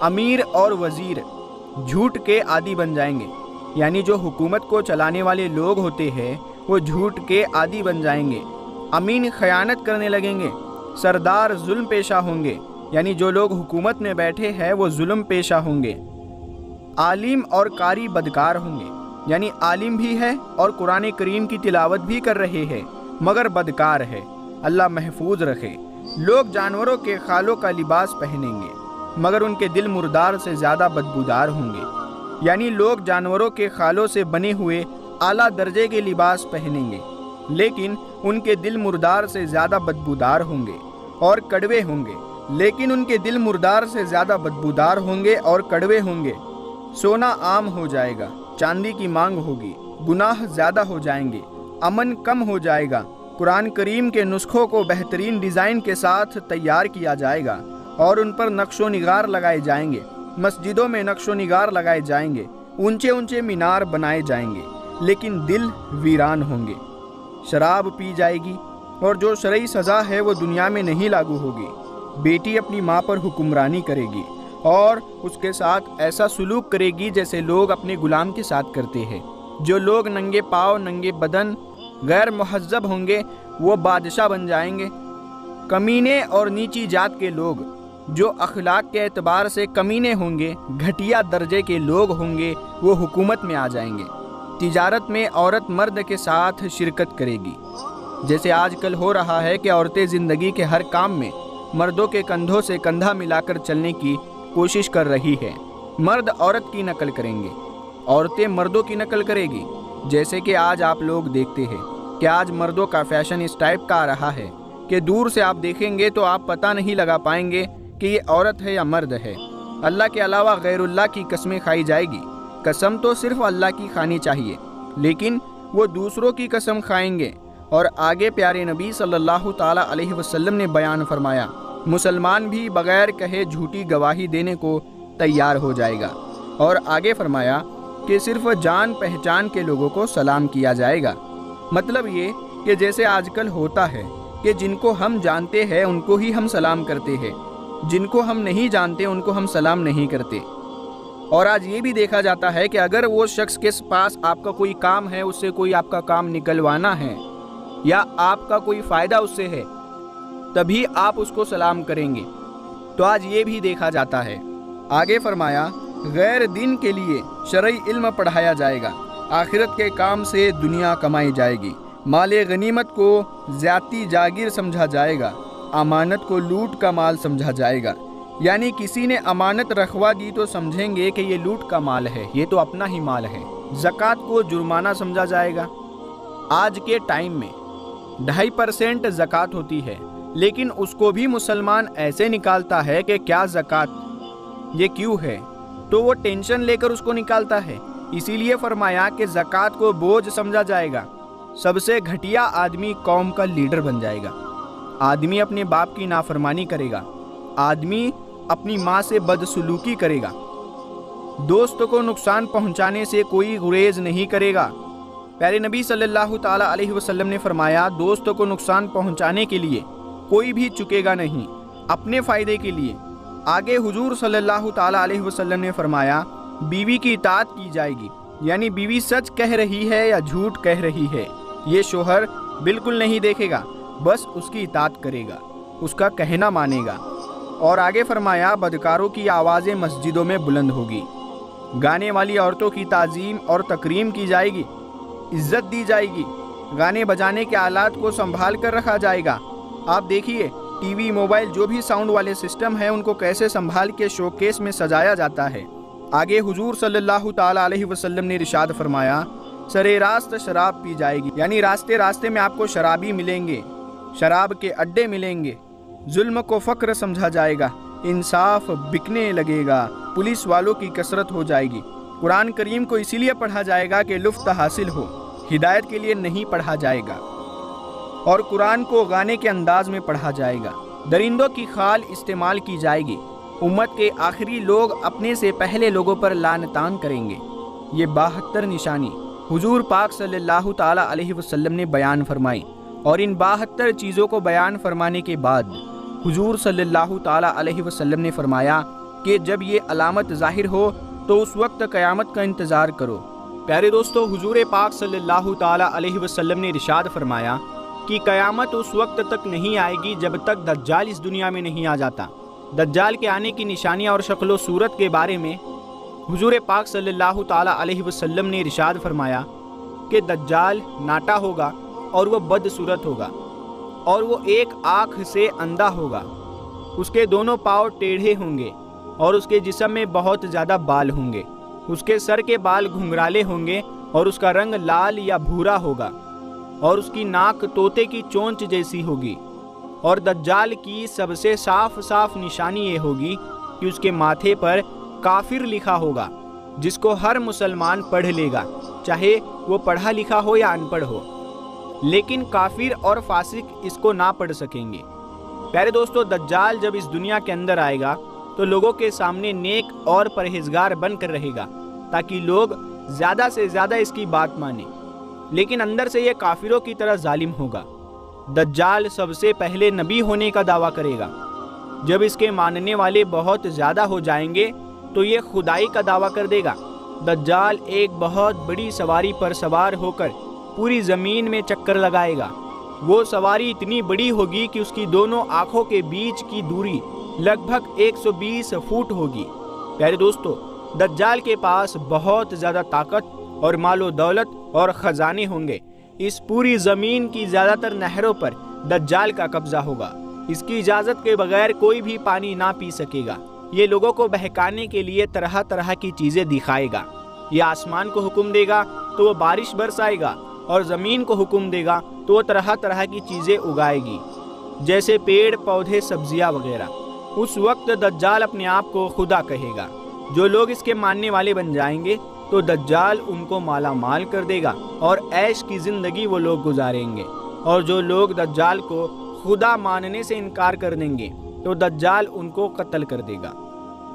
امیر اور وزیر جھوٹ کے عادی بن جائیں گے، یعنی جو حکومت کو چلانے والے لوگ ہوتے ہیں وہ جھوٹ کے عادی بن جائیں گے، امین خیانت کرنے لگیں گے، سردار ظلم پیشہ ہوں گے، یعنی جو لوگ حکومت میں بیٹھے ہیں وہ ظلم پیشہ ہوں گے، عالم اور قاری بدکار ہوں گے، یعنی عالم بھی ہے اور قرآن کریم کی تلاوت بھی کر رہے ہیں مگر بدکار ہے، اللہ محفوظ رکھے۔ لوگ جانوروں کے خالوں کا لباس پہنیں گے مگر ان کے دل مردار سے زیادہ بدبودار ہوں گے، یعنی لوگ جانوروں کے خالوں سے بنے ہوئے اعلیٰ درجے کے لباس پہنیں گے لیکن ان کے دل مردار سے زیادہ بدبودار ہوں گے اور کڑوے ہوں گے، لیکن ان کے دل مردار سے زیادہ بدبودار ہوں گے اور کڑوے ہوں گے۔ سونا عام ہو جائے گا، چاندی کی مانگ ہوگی، گناہ زیادہ ہو جائیں گے، امن کم ہو جائے گا، قرآن کریم کے نسخوں کو بہترین ڈیزائن کے ساتھ تیار کیا جائے گا اور ان پر نقش و نگار لگائے جائیں گے، مسجدوں میں نقش و نگار لگائے جائیں گے، اونچے اونچے مینار بنائے جائیں گے لیکن دل ویران ہوں گے۔ شراب پی جائے گی اور جو شرعی سزا ہے وہ دنیا میں نہیں لاگو ہوگی۔ بیٹی اپنی ماں پر حکمرانی کرے گی اور اس کے ساتھ ایسا سلوک کرے گی جیسے لوگ اپنے غلام کے ساتھ کرتے ہیں۔ جو لوگ ننگے پاؤں ننگے بدن غیر مہذب ہوں گے وہ بادشاہ بن جائیں گے۔ کمینے اور نیچی جات کے لوگ جو اخلاق کے اعتبار سے کمینے ہوں گے، گھٹیا درجے کے لوگ ہوں گے، وہ حکومت میں آ جائیں گے۔ تجارت میں عورت مرد کے ساتھ شرکت کرے گی، جیسے آج کل ہو رہا ہے کہ عورتیں زندگی کے ہر کام میں مردوں کے کندھوں سے کندھا ملا کر چلنے کی کوشش کر رہی ہے۔ مرد عورت کی نقل کریں گے، عورتیں مردوں کی نقل کرے گی، جیسے کہ آج آپ لوگ دیکھتے ہیں کہ آج مردوں کا فیشن اس ٹائپ کا آ رہا ہے کہ دور سے آپ دیکھیں گے تو آپ پتہ نہیں لگا پائیں گے کہ یہ عورت ہے یا مرد ہے۔ اللہ کے علاوہ غیر اللہ کی قسمیں کھائی جائے گی، قسم تو صرف اللہ کی کھانی چاہیے لیکن وہ دوسروں کی قسم کھائیں گے۔ اور آگے پیارے نبی صلی اللہ تعالیٰ علیہ وسلم نے بیان فرمایا، مسلمان بھی بغیر کہے جھوٹی گواہی دینے کو تیار ہو جائے گا۔ اور آگے فرمایا کہ صرف جان پہچان کے لوگوں کو سلام کیا جائے گا، مطلب یہ کہ جیسے آج کل ہوتا ہے کہ جن کو ہم جانتے ہیں ان کو ہی ہم سلام کرتے ہیں، جن کو ہم نہیں جانتے ان کو ہم سلام نہیں کرتے۔ اور آج یہ بھی دیکھا جاتا ہے کہ اگر وہ شخص کے پاس آپ کا کوئی کام ہے، اس سے کوئی آپ کا کام نکلوانا ہے یا آپ کا کوئی فائدہ اس سے ہے، تبھی آپ اس کو سلام کریں گے۔ تو آج یہ بھی دیکھا جاتا ہے۔ آگے فرمایا، غیر دین کے لیے شرعی علم پڑھایا جائے گا، آخرت کے کام سے دنیا کمائی جائے گی، مال غنیمت کو زیادتی جاگیر سمجھا جائے گا، امانت کو لوٹ کا مال سمجھا جائے گا، یعنی کسی نے امانت رکھوا دی تو سمجھیں گے کہ یہ لوٹ کا مال ہے، یہ تو اپنا ہی مال ہے۔ زکوٰۃ کو جرمانہ سمجھا جائے گا۔ آج کے ٹائم میں 2.5% زکوٰۃ ہوتی ہے لیکن اس کو بھی مسلمان ایسے نکالتا ہے کہ کیا زکوٰۃ، یہ کیوں ہے، تو وہ ٹینشن لے کر اس کو نکالتا ہے۔ اسی لیے فرمایا کہ زکوٰۃ کو بوجھ سمجھا جائے گا۔ سب سے گھٹیا آدمی قوم کا لیڈر بن جائے گا۔ آدمی اپنے باپ کی نافرمانی کرے گا، آدمی اپنی ماں سے بدسلوکی کرے گا، دوست کو نقصان پہنچانے سے کوئی گریز نہیں کرے گا۔ پیارے نبی صلی اللہ تعالیٰ علیہ وسلم نے فرمایا، دوست کو نقصان پہنچانے کے لیے کوئی بھی چکے گا نہیں، اپنے فائدے کے لیے۔ آگے حضور صلی اللہ تعالیٰ علیہ وسلم نے فرمایا، بیوی کی اطاعت کی جائے گی، یعنی بیوی سچ کہہ رہی ہے یا جھوٹ کہہ رہی ہے یہ شوہر بالکل نہیں دیکھے گا، بس اس کی اطاعت کرے گا، اس کا کہنا مانے گا۔ اور آگے فرمایا، بدکاروں کی آوازیں مسجدوں میں بلند ہوگی، گانے والی عورتوں کی تعظیم اور تکریم کی جائے گی، عزت دی جائے گی، گانے بجانے کے آلات کو سنبھال کر رکھا جائے گا۔ آپ دیکھیے ٹی وی، موبائل، جو بھی ساؤنڈ والے سسٹم ہیں ان کو کیسے سنبھال کے شو کیس میں سجایا جاتا ہے۔ آگے حضور صلی اللہ تعالیٰ علیہ وسلم نے ارشاد فرمایا، سرے راست شراب پی جائے گی، یعنی راستے راستے میں آپ کو شرابی ملیں گے، شراب کے اڈے ملیں گے، ظلم کو فقر سمجھا جائے گا، انصاف بکنے لگے گا، پولیس والوں کی کثرت ہو جائے گی۔ قرآن کریم کو اسی لیے پڑھا جائے گا کہ لطف حاصل ہو، ہدایت کے لیے نہیں پڑھا جائے گا۔ اور قرآن کو گانے کے انداز میں پڑھا جائے گا، درندوں کی خال استعمال کی جائے گی، امت کے آخری لوگ اپنے سے پہلے لوگوں پر لعنتان کریں گے۔ یہ 72 نشانی حضور پاک صلی اللہ تعالیٰ علیہ وسلم نے بیان فرمائی، اور ان 72 چیزوں کو بیان فرمانے کے بعد حضور صلی اللہ تعالیٰ علیہ وسلم نے فرمایا کہ جب یہ علامت ظاہر ہو تو اس وقت قیامت کا انتظار کرو۔ پیارے دوستو، حضور پاک صلی اللہ تعالیٰ علیہ وسلم نے ارشاد فرمایا کہ قیامت اس وقت تک نہیں آئے گی جب تک دجال اس دنیا میں نہیں آ جاتا۔ دجال کے آنے کی نشانیاں اور شکل و صورت کے بارے میں حضور پاک صلی اللہ تعالیٰ علیہ وسلم نے ارشاد فرمایا کہ دجال ناٹا ہوگا اور وہ بد صورت ہوگا، اور وہ ایک آنکھ سے اندھا ہوگا، اس کے دونوں پاؤں ٹیڑھے ہوں گے، اور اس کے جسم میں بہت زیادہ بال ہوں گے، اس کے سر کے بال گھنگرالے ہوں گے، اور اس کا رنگ لال یا بھورا ہوگا، اور اس کی ناک طوطے کی چونچ جیسی ہوگی۔ اور دجال کی سب سے صاف نشانی یہ ہوگی کہ اس کے ماتھے پر کافر لکھا ہوگا، جس کو ہر مسلمان پڑھ لے گا، چاہے وہ پڑھا لکھا ہو یا ان پڑھ ہو، لیکن کافر اور فاسق اس کو نہ پڑھ سکیں گے۔ پیارے دوستو، دجال جب اس دنیا کے اندر آئے گا تو لوگوں کے سامنے نیک اور پرہیزگار بن کر رہے گا تاکہ لوگ زیادہ سے زیادہ اس کی بات مانیں، لیکن اندر سے یہ کافروں کی طرح ظالم ہوگا۔ دجال سب سے پہلے نبی ہونے کا دعویٰ کرے گا۔ جب اس کے ماننے والے بہت زیادہ ہو جائیں گے تو یہ خدائی کا دعویٰ کر دے گا۔ دجال ایک بہت بڑی سواری پر سوار ہو کر پوری زمین میں چکر لگائے گا۔ وہ سواری اتنی بڑی ہوگی کہ اس کی دونوں آنکھوں کے بیچ کی دوری لگ بھگ 120 فٹ ہوگی۔ پیارے دوستو، دجال کے پاس بہت زیادہ طاقت اور مال و دولت اور خزانے ہوں گے۔ اس پوری زمین کی زیادہ تر نہروں پر دجال کا قبضہ ہوگا۔ اس کی اجازت کے بغیر کوئی بھی پانی نہ پی سکے گا۔ یہ لوگوں کو بہکانے کے لیے طرح طرح کی چیزیں دکھائے گا۔ یہ آسمان کو حکم دے گا تو وہ بارش برسائے گا، اور زمین کو حکم دے گا تو وہ طرح طرح کی چیزیں اگائے گی، جیسے پیڑ پودے سبزیاں وغیرہ۔ اس وقت دجال اپنے آپ کو خدا کہے گا۔ جو لوگ اس کے ماننے والے بن جائیں گے تو دجال ان کو مالا مال کر دے گا اور عیش کی زندگی وہ لوگ گزاریں گے، اور جو لوگ دجال کو خدا ماننے سے انکار کر دیں گے تو دجال ان کو قتل کر دے گا۔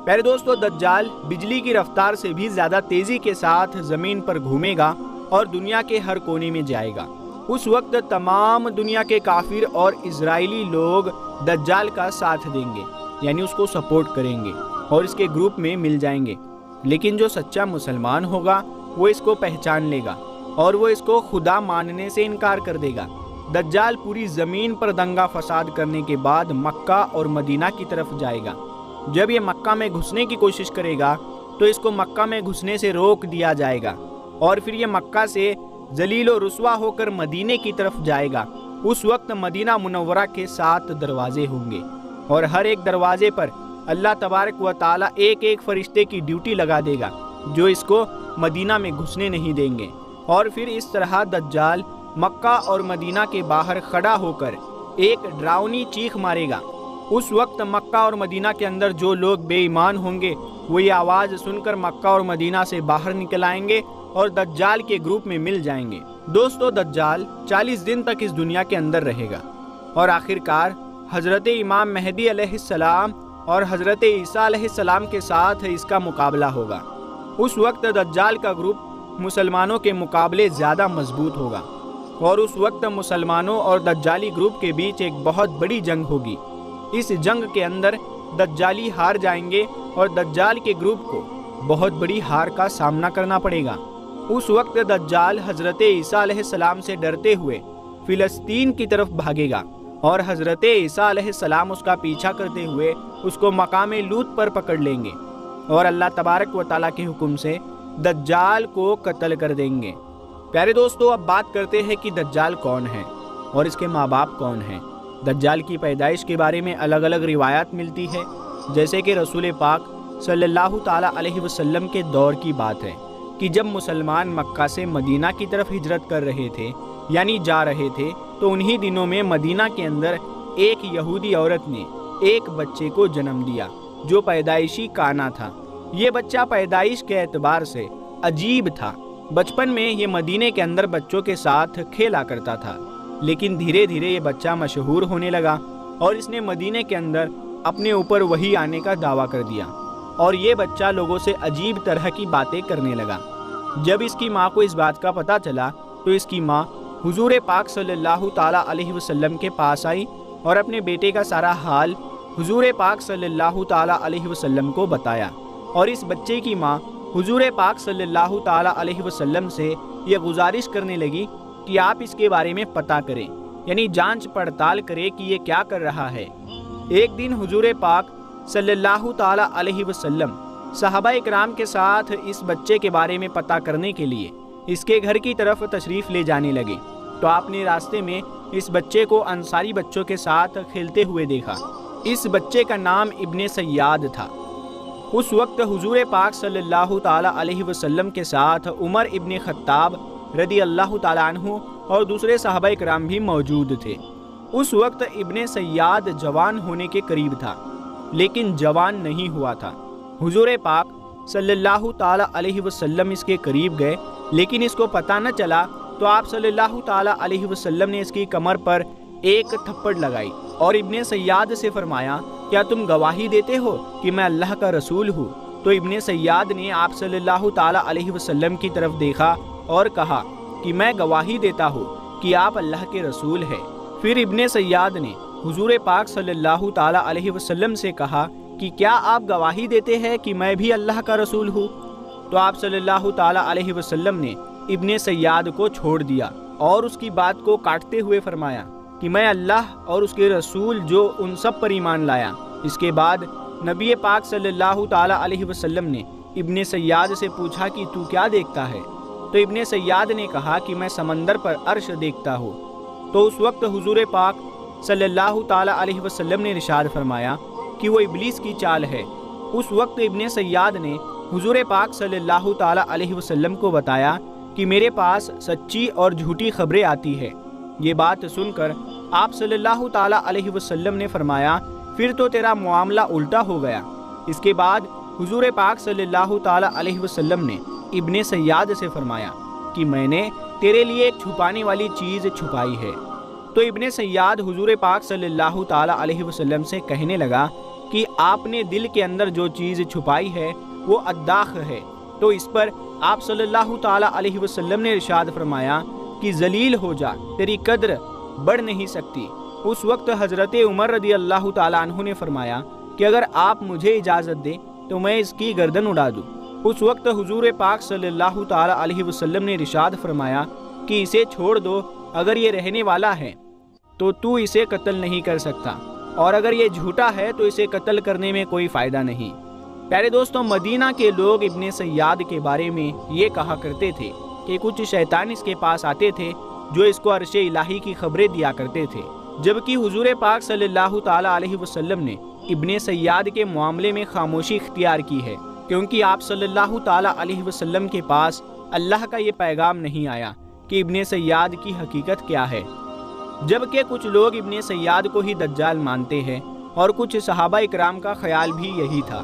پیارے دوستو، دجال بجلی کی رفتار سے بھی زیادہ تیزی کے ساتھ زمین پر گھومے گا اور دنیا کے ہر کونے میں جائے گا۔ اس وقت تمام دنیا کے کافر اور اسرائیلی لوگ دجال کا ساتھ دیں گے، یعنی اس کو سپورٹ کریں گے اور اس کے گروپ میں مل جائیں گے۔ لیکن جو سچا مسلمان ہوگا وہ اس کو پہچان لے گا اور وہ اس کو خدا ماننے سے انکار کر دے گا۔ دجال پوری زمین پر دنگا فساد کرنے کے بعد مکہ اور مدینہ کی طرف جائے گا۔ جب یہ مکہ میں گھسنے کی کوشش کرے گا تو اس کو مکہ میں گھسنے سے روک دیا جائے گا، اور پھر یہ مکہ سے ذلیل و رسوا ہو کر مدینے کی طرف جائے گا۔ اس وقت مدینہ منورہ کے 7 دروازے ہوں گے، اور ہر ایک دروازے پر اللہ تبارک و تعالیٰ ایک ایک فرشتے کی ڈیوٹی لگا دے گا جو اس کو مدینہ میں گھسنے نہیں دیں گے۔ اور پھر اس طرح دجال مکہ اور مدینہ کے باہر کھڑا ہو کر ایک ڈراؤنی چیخ مارے گا۔ اس وقت مکہ اور مدینہ کے اندر جو لوگ بے ایمان ہوں گے وہ یہ آواز سن کر مکہ اور مدینہ سے باہر نکل آئیں گے اور دجال کے گروپ میں مل جائیں گے۔ دوستو، دجال 40 دن تک اس دنیا کے اندر رہے گا، اور آخرکار حضرت امام مہدی علیہ السلام اور حضرت عیسیٰ علیہ السلام کے ساتھ اس کا مقابلہ ہوگا۔ اس وقت دجال کا گروپ مسلمانوں کے مقابلے زیادہ مضبوط ہوگا، اور اس وقت مسلمانوں اور دجالی گروپ کے بیچ ایک بہت بڑی جنگ ہوگی۔ اس جنگ کے اندر دجالی ہار جائیں گے اور دجال کے گروپ کو بہت بڑی ہار کا سامنا کرنا پڑے گا۔ اس وقت دجال حضرت عیسیٰ علیہ السلام سے ڈرتے ہوئے فلسطین کی طرف بھاگے گا، اور حضرت عیسیٰ علیہ السلام اس کا پیچھا کرتے ہوئے اس کو مقام لوط پر پکڑ لیں گے، اور اللہ تبارک و تعالیٰ کے حکم سے دجال کو قتل کر دیں گے۔ پیارے دوستو، اب بات کرتے ہیں کہ دجال کون ہے اور اس کے ماں باپ کون ہیں۔ دجال کی پیدائش کے بارے میں الگ الگ روایات ملتی ہے، جیسے کہ رسول پاک صلی اللہ تعالیٰ علیہ وسلم کے دور کی بات ہے کہ جب مسلمان مکہ سے مدینہ کی طرف ہجرت کر رہے تھے، یعنی جا رہے تھے، تو انہی دنوں میں مدینہ کے اندر ایک یہودی عورت نے ایک بچے کو جنم دیا جو پیدائشی کانا تھا۔ یہ بچہ پیدائش کے اعتبار سے عجیب تھا۔ بچپن میں یہ مدینے کے اندر بچوں کے ساتھ کھیلا کرتا تھا، لیکن دھیرے دھیرے یہ بچہ مشہور ہونے لگا اور اس نے مدینے کے اندر اپنے اوپر وحی آنے کا دعویٰ کر دیا، اور یہ بچہ لوگوں سے عجیب طرح کی باتیں کرنے لگا۔ جب اس کی ماں کو اس بات کا پتہ چلا تو اس کی ماں حضور پاک صلی اللہ تعالیٰ علیہ وسلم کے پاس آئی اور اپنے بیٹے کا سارا حال حضور پاک صلی اللہ تعالیٰ علیہ وسلم کو بتایا، اور اس بچے کی ماں حضور پاک صلی اللہ تعالیٰ علیہ وسلم سے یہ گزارش کرنے لگی کہ آپ اس کے بارے میں پتہ کریں، یعنی جانچ پڑتال کریں کہ یہ کیا کر رہا ہے۔ ایک دن حضور پاک صلی اللہ تعالیٰ علیہ وسلم صحابہ اکرام کے ساتھ اس بچے کے بارے میں پتہ کرنے کے لیے اس کے گھر کی طرف تشریف لے جانے لگے، تو آپ نے راستے میں اس بچے کو انصاری بچوں کے ساتھ کھیلتے ہوئے دیکھا۔ اس بچے کا نام ابن سیاد تھا۔ اس وقت حضور پاک صلی اللہ تعالیٰ علیہ وسلم کے ساتھ عمر ابن خطاب رضی اللہ تعالیٰ عنہ اور دوسرے صحابہ اکرام بھی موجود تھے۔ اس وقت ابن سیاد جوان ہونے کے قریب تھا، لیکن جوان نہیں ہوا تھا۔ حضور پاک صلی اللہ تعالیٰ علیہ وسلم اس کے قریب گئے، لیکن اس کو پتہ نہ چلا، تو آپ صلی اللہ تعالیٰ علیہ وسلم نے اس کی کمر پر ایک تھپڑ لگائی اور ابن سیاد سے فرمایا، کیا تم گواہی دیتے ہو کہ میں اللہ کا رسول ہوں؟ تو ابن سیاد نے آپ صلی اللہ تعالیٰ علیہ وسلم کی طرف دیکھا اور کہا کہ میں گواہی دیتا ہوں کہ آپ اللہ کے رسول ہیں۔ پھر ابن سیاد نے حضور پاک صلی اللہ تعالیٰ علیہ وسلم سے کہا کہ کیا آپ گواہی دیتے ہیں کہ میں بھی اللہ کا رسول ہوں؟ تو آپ صلی اللہ تعالیٰ علیہ وسلم نے ابن سیاد کو چھوڑ دیا اور اس کی بات کو کاٹتے ہوئے فرمایا کہ میں اللہ اور اس کے رسول جو ان سب پر ایمان لایا۔ اس کے بعد نبی پاک صلی اللہ تعالیٰ علیہ وسلم نے ابن سیاد سے پوچھا کہ تو کیا دیکھتا ہے؟ تو ابن سیاد نے کہا کہ میں سمندر پر عرش دیکھتا ہوں۔ تو اس وقت حضور پاک صلی اللہ تعالیٰ علیہ وسلم نے ارشاد فرمایا کہ وہ ابلیس کی چال ہے۔ اس وقت ابن سیاد نے حضور پاک صلی اللہ تعالیٰ علیہ وسلم کو بتایا کہ میرے پاس سچی اور جھوٹی خبریں آتی ہے۔ یہ بات سن کر آپ صلی اللہ تعالیٰ علیہ وسلم نے فرمایا، پھر تو تیرا معاملہ الٹا ہو گیا۔ اس کے بعد حضور پاک صلی اللہ تعالیٰ علیہ وسلم نے ابن سیاد سے فرمایا کہ میں نے تیرے لیے ایک چھپانے والی چیز چھپائی ہے۔ تو ابن سیاد حضور پاک صلی اللہ تعالیٰ علیہ وسلم سے کہنے لگا کہ آپ نے دل کے اندر جو چیز چھپائی ہے وہ اداخ ہے۔ تو اس پر آپ صلی اللہ تعالیٰ علیہ وسلم نے ارشاد فرمایا کہ ذلیل ہو جا، تیری قدر بڑھ نہیں سکتی۔ اس وقت حضرت عمر رضی اللہ تعالیٰ عنہ نے فرمایا کہ اگر آپ مجھے اجازت دیں تو میں اس کی گردن اڑا دوں۔ اس وقت حضور پاک صلی اللہ تعالیٰ علیہ وسلم نے ارشاد فرمایا کہ اسے چھوڑ دو، اگر یہ رہنے والا ہے تو اسے قتل نہیں کر سکتا، اور اگر یہ جھوٹا ہے تو اسے قتل کرنے میں کوئی فائدہ نہیں۔ پیارے دوستوں، مدینہ کے لوگ ابن سیاد کے بارے میں یہ کہا کرتے تھے کہ کچھ شیطان اس کے پاس آتے تھے جو اس کو عرش الہی کی خبریں دیا کرتے تھے، جبکہ حضور پاک صلی اللہ تعالیٰ علیہ وسلم نے ابن سیاد کے معاملے میں خاموشی اختیار کی ہے، کیونکہ آپ صلی اللہ تعالیٰ علیہ وسلم کے پاس اللہ کا یہ پیغام نہیں آیا کہ ابن سیاد کی حقیقت کیا ہے۔ جبکہ کچھ لوگ ابن سیاد کو ہی دجال مانتے ہیں، اور کچھ صحابہ اکرام کا خیال بھی یہی تھا۔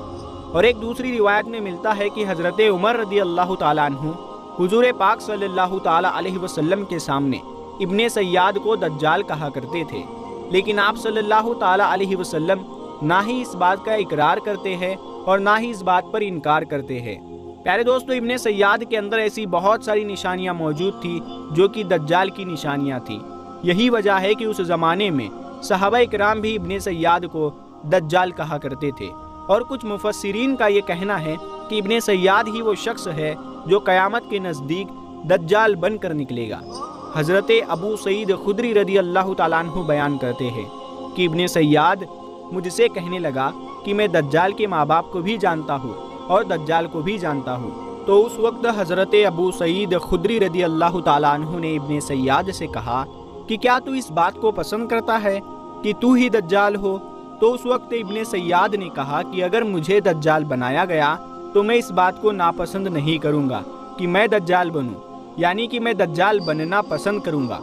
اور ایک دوسری روایت میں ملتا ہے کہ حضرت عمر رضی اللہ تعالیٰ عنہ حضور پاک صلی اللہ تعالیٰ علیہ وسلم کے سامنے ابن سیاد کو دجال کہا کرتے تھے، لیکن آپ صلی اللہ تعالیٰ علیہ وسلم نہ ہی اس بات کا اقرار کرتے ہیں اور نہ ہی اس بات پر انکار کرتے ہیں۔ پیارے دوستو، ابن سیاد کے اندر ایسی بہت ساری نشانیاں موجود تھی جو کہ دجال کی نشانیاں تھیں۔ یہی وجہ ہے کہ اس زمانے میں صحابہ اکرام بھی ابن سیاد کو دجال کہا کرتے تھے، اور کچھ مفسرین کا یہ کہنا ہے کہ ابن سیاد ہی وہ شخص ہے جو قیامت کے نزدیک دجال بن کر نکلے گا۔ حضرت ابو سعید خدری رضی اللہ تعالیٰ عنہ بیان کرتے ہیں کہ ابن سیاد مجھ سے کہنے لگا کہ میں دجال کے ماں باپ کو بھی جانتا ہوں اور دجال کو بھی جانتا ہوں۔ تو اس وقت حضرت ابو سعید خدری رضی اللہ تعالیٰ عنہ نے ابن سیاد سے کہا کہ کیا تو اس بات کو پسند کرتا ہے کہ تو ہی دجال ہو؟ تو اس وقت ابن سیاد نے کہا کہ اگر مجھے دجال بنایا گیا تو میں اس بات کو ناپسند نہیں کروں گا کہ میں دجال بنوں، یعنی کہ میں دجال بننا پسند کروں گا۔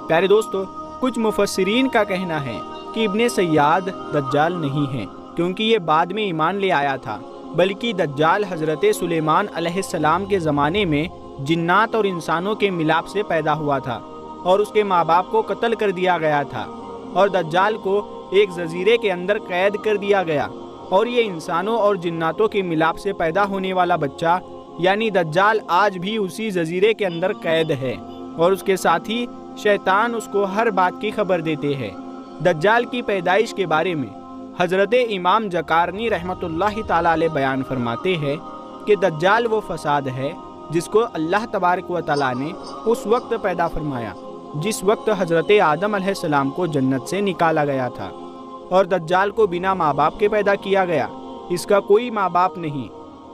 پیارے دوستو، کچھ مفسرین کا کہنا ہے کہ ابن سیاد دجال نہیں ہے، کیونکہ یہ بعد میں ایمان لے آیا تھا، بلکہ دجال حضرت سلیمان علیہ السلام کے زمانے میں جنات اور انسانوں کے ملاپ سے پیدا ہوا تھا، اور اس کے ماں باپ کو قتل کر دیا گیا تھا، اور دجال کو ایک جزیرے کے اندر قید کر دیا گیا، اور یہ انسانوں اور جناتوں کے ملاپ سے پیدا ہونے والا بچہ یعنی دجال آج بھی اسی جزیرے کے اندر قید ہے، اور اس کے ساتھ ہی شیطان اس کو ہر بات کی خبر دیتے ہیں۔ دجال کی پیدائش کے بارے میں حضرت امام جکارنی رحمۃ اللہ تعالی علیہ بیان فرماتے ہیں کہ دجال وہ فساد ہے جس کو اللہ تبارک و تعالی نے اس وقت پیدا فرمایا جس وقت حضرت آدم علیہ السلام کو جنت سے نکالا گیا تھا، اور دجال کو بنا ماں باپ کے پیدا کیا گیا، اس کا کوئی ماں باپ نہیں۔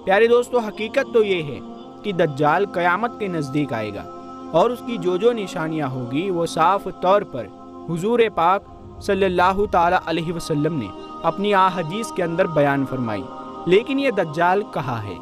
پیارے دوستو، حقیقت تو یہ ہے کہ دجال قیامت کے نزدیک آئے گا، اور اس کی جو نشانیاں ہوگی وہ صاف طور پر حضور پاک صلی اللہ تعالی علیہ وسلم نے اپنی احادیث کے اندر بیان فرمائی۔ لیکن یہ دجال کہاں ہے،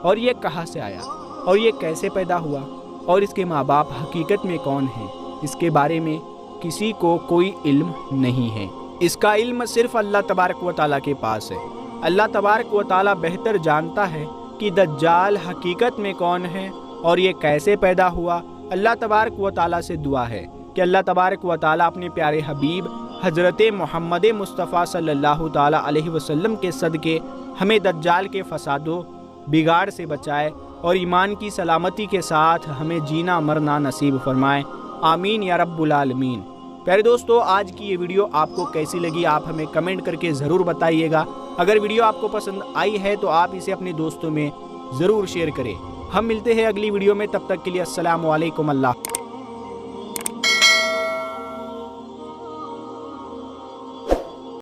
اور یہ کہاں سے آیا، اور یہ کیسے پیدا ہوا، اور اس کے ماں باپ حقیقت میں کون ہیں، اس کے بارے میں کسی کو کوئی علم نہیں ہے۔ اس کا علم صرف اللہ تبارک و تعالیٰ کے پاس ہے۔ اللہ تبارک و تعالیٰ بہتر جانتا ہے کہ دجال حقیقت میں کون ہے اور یہ کیسے پیدا ہوا۔ اللہ تبارک و تعالیٰ سے دعا ہے کہ اللہ تبارک و تعالیٰ اپنے پیارے حبیب حضرت محمد مصطفیٰ صلی اللہ تعالیٰ علیہ وسلم کے صدقے ہمیں دجال کے فساد و بگاڑ سے بچائے، اور ایمان کی سلامتی کے ساتھ ہمیں جینا مرنا نصیب فرمائے، آمین یا رب العالمین۔ پیارے دوستو، آج کی یہ ویڈیو آپ کو کیسی لگی آپ ہمیں کمنٹ کر کے ضرور بتائیے گا۔ اگر ویڈیو آپ کو پسند آئی ہے تو آپ اسے اپنے دوستوں میں ضرور شیئر کریں۔ ہم ملتے ہیں اگلی ویڈیو میں، تب تک کے لیے السلام علیکم۔ اللہ